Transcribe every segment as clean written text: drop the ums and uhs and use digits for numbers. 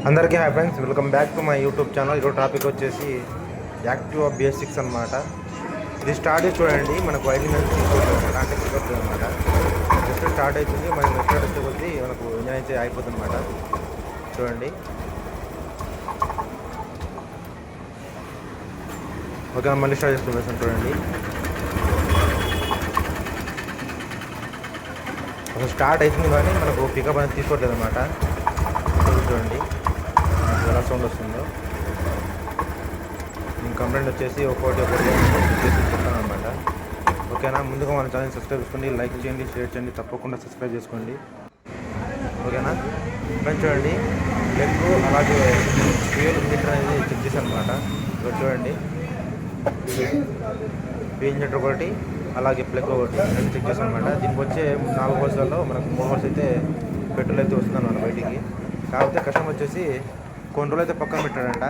అందరికీ hi friends, welcome back to my YouTube channel. ఈరోజు topic వచ్చేసి యాక్టివా బేసిక్స్ అనమాట. ఇది స్టార్ట్ చేసి చూడండి, మనకు వైరింగ్ అనేది తీసుకోవచ్చు అంటే తీసుకోవచ్చు అనమాట. జస్ట్ స్టార్ట్ అవుతుంది, మనం స్టార్ట్ వచ్చే కొద్దీ మనకు ఇంజన్ అయితే అయిపోతుంది అనమాట. చూడండి, ఓకే మళ్ళీ స్టార్ట్ చేసుకుంటాం. చూడండి, అసలు స్టార్ట్ అవుతుంది కానీ మనకు పికప్ అనేది తీసుకోవట్లేదు అనమాట. చూడండి ఎలా సౌండ్ వస్తుందో. నేను కంప్లైంట్ వచ్చేసి ఒక్కోటి చేసి చెప్తాను అనమాట. ఓకేనా, ముందుగా మన ఛానల్ సబ్స్క్రైబ్ చేసుకోండి, లైక్ చేయండి, షేర్ చేయండి, తప్పకుండా సబ్స్క్రైబ్ చేసుకోండి. ఓకేనా ఫ్రెండ్స్, చూడండి ప్లగ్ అలాగే ఫ్యూయల్ ఇంజెక్టర్ అనేది చెక్ చేశాను అనమాట. ఇక్కడ చూడండి, ఫ్యూయల్ ఇంజెక్టర్ ఒకటి అలాగే ప్లగ్ ఒకటి రెండు చెక్ చేశాను అనమాట. దీనికి వచ్చే 4 హోల్స్లలో మనకు 3 హోల్స్ అయితే పెట్రోల్ అయితే వస్తుంది అన్నమాట బయటికి. కాకపోతే కస్టమర్ వచ్చేసి కొన్ని రోజులు అయితే పక్కన పెట్టాడంట.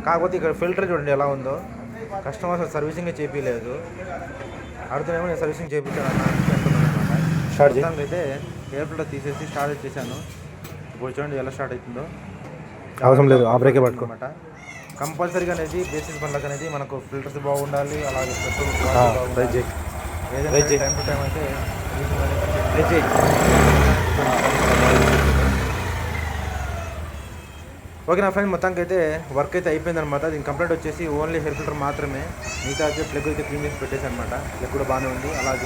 కాకపోతే ఇక్కడ ఫిల్టర్ చూడండి ఎలా ఉందో. కస్టమర్ అసలు సర్వీసింగ్ చేయించలేదు, అడుగుతున్నామో నేను సర్వీసింగ్ చేయించాను అంటున్నాను అనమాట. మొత్తానికి అయితే ఎయిర్ ఫిల్టర్ తీసేసి స్టార్ట్ చేశాను. ఇప్పుడు చూడండి ఎలా స్టార్ట్ అవుతుందో. అవసరం లేదు, ఆ బ్రేకే పట్టుకో అనమాట. కంపల్సరీగా అనేది బేసిస్ బండ్లకు అనేది మనకు ఫిల్టర్స్ బాగుండాలి, అలాగే పెట్రోల్ ఏదైనా టైం టు టైం అయితే ఓకే నా ఫ్రెండ్. మొత్తానికి అయితే వర్క్ అయితే అయిపోయింది అనమాట. దీని కంప్లీట్ వచ్చేసి ఓన్లీ హెయిర్ ఫిల్టర్ మాత్రమే, మిగతా అయితే ప్లగ్ అయితే క్లీన్ చేసి పెట్టేసి అనమాట. ప్లగ్ కూడా బాగానే ఉంది, అలాగే